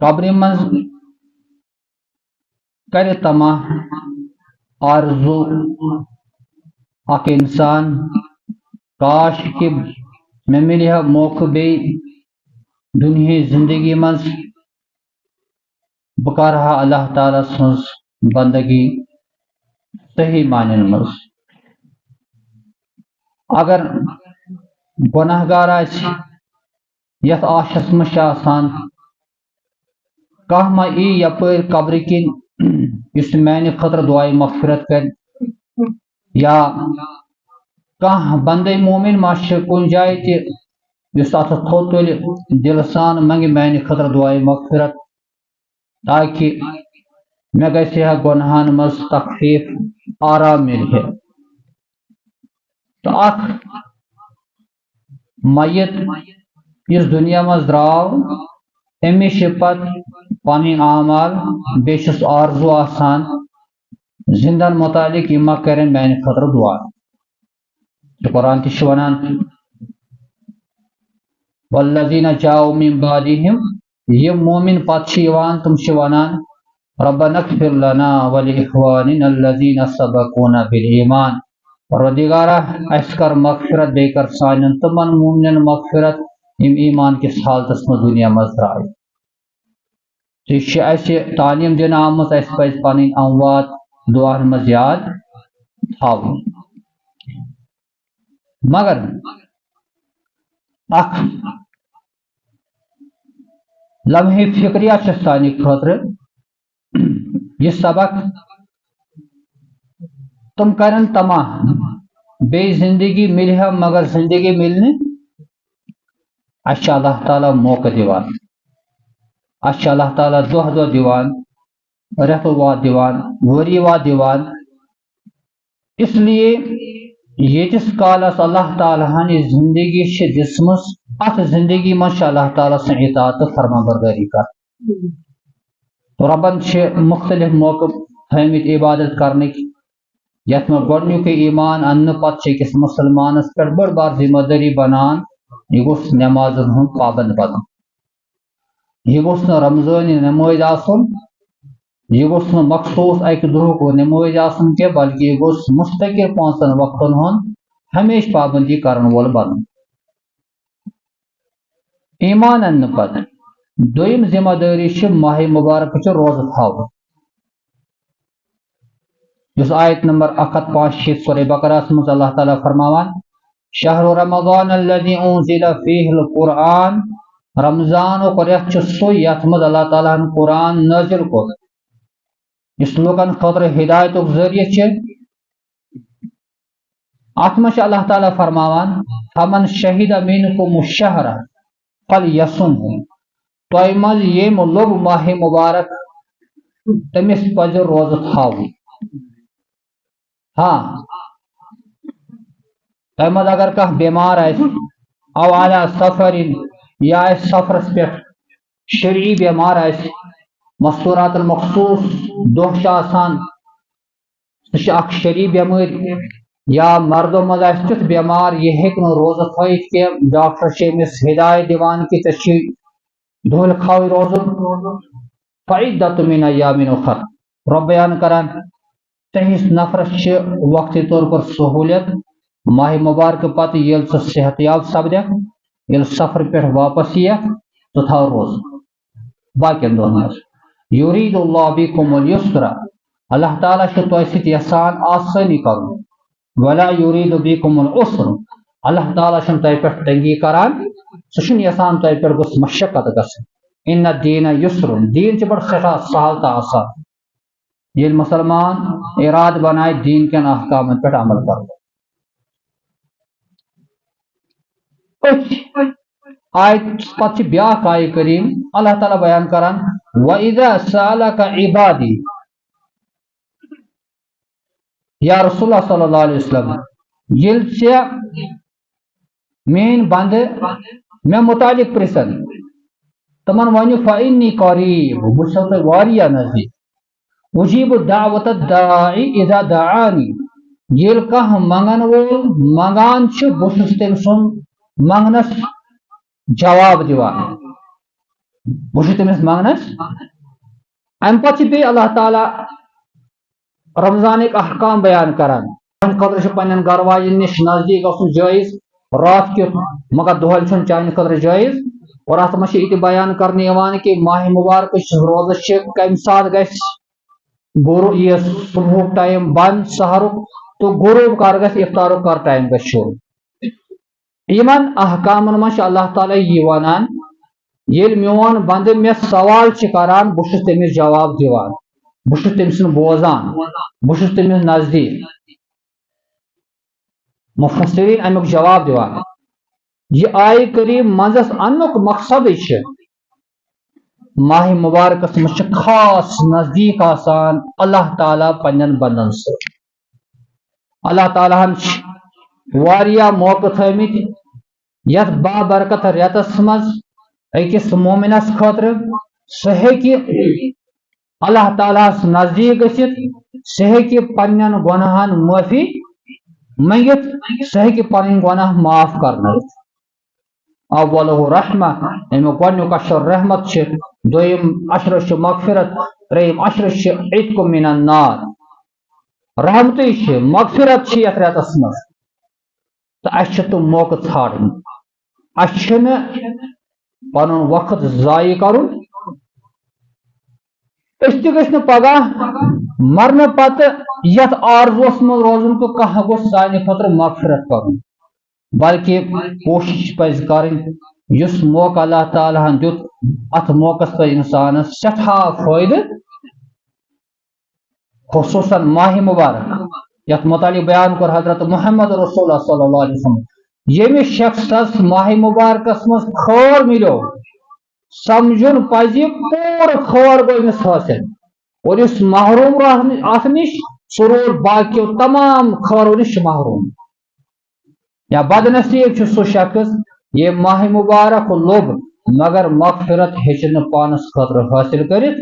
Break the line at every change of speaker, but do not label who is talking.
قبر من کر تما آرزو اک انسان کاش کہ میں ملے ہا موقع بی دنیا زندگی مز بہ کرہا اللہ تعالیٰ سنز بندگی صحیح معنی مز اگر گناہ گار یت آشس مش آسان کانٛہہ ما ای یپٲرۍ قبر کن یس میانہ خطر دعائے مغفرت کر یا کانٛہہ بندے مومن ما کن جائے تس ات تھوٚد تُلہِ دل سان منگہِ میانہ خطر دعائے مغفرت تاکہ مے گژھِ ہا گناہن مز تخفیف آرام ملہِ ہے تو اکھ میت اس دنیا مز درٛاو أمِس چھِ پتہٕ پنٕنۍ اعمال بیٚیہِ چھُس آرزو آسان زندن متعلق یِم ما کرن میانہ خطر دعا قرآن تہِ چھُ ونان والذین جاؤوا من بعدہم یم مومن پتہٕ چھِ یِوان تم چھِ ونان ربنا اغفر لنا ولاخواننا الذین سبقونا بالایمان پروردگارا اس کر مغفرت بیٚیہِ کر سانٮ۪ن تمن مومنن مغفرت یم ایمان کس حالتس مز دنیا مز درٛاے تو یہ چھِ اسہِ تعلیم دن آمٕژ اسہِ پزِ پنٕنۍ اموات دعاہن مز یاد تھاوٕنۍ مگر اکھ لمحے فکریہ چھُ سانہِ خٲطرٕ یہ سبق تم کرن تماہ بیٚیہِ زندگی ملہِ ہا مگر زندگی ملنہِ اَسہِ چھُ اللہ تعالیٰ موقع دِوان اَسہِ چھُ اللہ تعالیٰ دۄہ دۄہ دِوان رٮ۪تہٕ واد دِوان ؤری واد دِوان اس لیے ییٖتِس کالس اللہ تعالیٰ ہن یہِ زندگی چھِ دِژمٕژ اتھ زندگی منٛز چھِ اللہ تعالیٰ سٕنٛز اطاعت تہٕ فرمانبردٲری کرٕنۍ رۄبن چھِ مختلف موقع تھٲمٕتۍ عبادت کرنٕکۍ یتھ منٛز گۄڈنیُکُے ایمان اننہٕ پتہٕ چھِ أکِس مسلمانس پٮ۪ٹھ بٔڑ بار ذمہ دٲری بنان یہ گوٚژھ نٮ۪مازن ہُنٛد پابنٛد بنُن یہ گوٚژھ نہٕ رمضٲنی نمٲز آسُن یہ گوٚژھ نہٕ مخصوٗص اکہِ دۄہُک نمٲز آسُن کینٛہہ بلکہ یہ گوٚژھ مستقل پانٛژن وقتن ہُنٛد ہمیشہ پابندی کرن وول بنُن ایمان اننہٕ پتہٕ دوٚیِم ذمہ دٲری چھِ ماہ مبارکٕچ روزٕ تھاوُن یُس آیت نمبر 165 سورہ بقرہس منٛز اللہ تعالیٰ فرماوان شہر رمضان الذی انزل فیہ القرآن رمضانُک رٮ۪تھ چھُ سُے یتھ منٛز اللہ تعالیٰ ہن قرآن نٲزِل کوٚر یُس لُکن خٲطرٕ ہدایتُک ذٔریعہٕ چھِ اتھ منٛز چھُ اللہ تعالیٰ فرماوان فمن شہد منکم الشہر فلیصمہ تۄہہِ منٛز ییٚمۍ لوٚب ماہ مبارک تٔمِس پزِ روزٕ تھاوُن ہاں تۄہہِ منٛز اگر کانٛہہ بٮ۪مار آسہِ او علی سفرِن یا آسہِ سفرس پٮ۪ٹھ شرعی بٮ۪مار آسہِ مستورات المخصوص دۄہ چھِ آسان سُہ چھِ اکھ شرعی بٮ۪مٲرۍ یا مردو منٛز آسہِ تیُتھ بٮ۪مار یہِ ہیٚکہِ نہٕ روزٕ تھٲیِتھ کینٛہہ ڈاکٹر چھِ أمِس ہدایت دِوان کہِ ژےٚ چھُے دۄہلہِ کھاوٕے روزُن فعدۃ من ایام اخر رۄب بیان کران تُہنٛدِس نفرس چھِ وقتی طور پر سہوٗلیت ماہ مبارکہٕ پتہٕ ییٚلہِ ژٕ صحت یاب سپدکھ ییٚلہِ سفر پٮ۪ٹھ واپس یِیکھ ژٕ تھاو روزٕ باقین دۄہن منٛز یُریٖد اللہ بِکُم الیسر اللہ تعالیٰ چھُ تۄہہِ سۭتۍ یژھان آسٲنی کرُن ولا یُریٖد بِکُم العسر اللہ تعالیٰ چھُنہٕ تۄہہِ پٮ۪ٹھ تنگی کران سُہ چھُنہٕ یژھان تۄہہِ پٮ۪ٹھ گوٚژھ مشقت گژھٕنۍ ان الدین یسر دیٖن چھُ بڑٕ سٮ۪ٹھاہ سہل تہٕ آسان ییٚلہِ مسلمان ارادٕ بنایہِ دیٖن کٮ۪ن احکامن پٮ۪ٹھ عمل کرُن آیت پتہٕ چھِ بیاکھ آیہِ کریم اللہ تعالیٰ بیان کران وَإِذَا سَأَلَكَ عِبَادِي یا رسول اللہ صلی اللہ علیہ وسلم ییٚلہِ ژےٚ میٲنۍ بندٕ مےٚ متعلق پرژھن تمن ونہِ فإنی قریب بہٕ چھُسو تۄہہِ واریاہ نزدیٖک اجیب دعوت الداعی اذا دعانی ییٚلہِ کانٛہہ منگن وول منگان چھُ بہٕ چھُس تٔمۍ سُنٛد منگنس جواب دِوان بہ تمس منگنس ام پتہ بی اللہ تعالیٰ رمضان احکام بیان کران خطر پنن گھر واجن نش نزدیک گھن جائز رات کیت مگر دہل چھ چانہ خطر جائز اور ات مجھ یہ بیان کرنے کہ ماہ مبارک روزہ کم سات گھس غروب یہ صبح ٹائم بند سحرک تو غروب کر گھس افطارک کر ٹائم گھس شروع یمن احکامن مجھ اللہ تعالیٰ یہ ونان یل میون بند مے سوال کران بہ چھس تمس جواب دیوان بہ چھس تم سن بوزان بہ چھس تمس نزدیک مفسرین امیک جواب دیوان یہ آئے کریم منزس انک مقصد ماہ مبارکس مجھ خاص نزدیک آسان اللہ تعالیٰ پنن بندن سے اللہ تعالیٰ واریا موقع تھمت یت بابرکت ریتس مز اکس مومنس خاطر سہ اللہ تعالیٰ نزدیک گھت سہ پنن گناہن معافی منگت سہ پن گناہ معاف کرنا اولہ رحمہ امیک گۄڈنیُک اشر رحمت دویم اشر مغفرت تریم اشر عتق من النار رحمت مغفرت یتھ ریتس مز تو اس تم موقع ژھانڈن اس پن وقت ضائع کرن اس تہ پگہ مرنے پتہ یتھ آرزوس من روزن تو کھانا گوٚژھ سانہ خاطر مغفرت کرن بلکہ کوشش پز کریں اس موقع اللہ تعالیٰ دیت ات موقع پہ انسان سٹھا فائدہ خصوصاً ماہ مبارک یت متعلق بیان کر حضرت محمد رسول اللہ صلی اللہ علیہ وسلم یمس شخص ماہ مبارکس مز خیر ملو سمجھن پز پور خیر گو امس حاصل اور اس محروم ات نش سہ روز باقیو تمام خیرو نش محروم یا بد نصیب سہ شخص یہ ماہ مبارک لوب مگر مغفرت ہیچ پانس خاطر حاصل کرت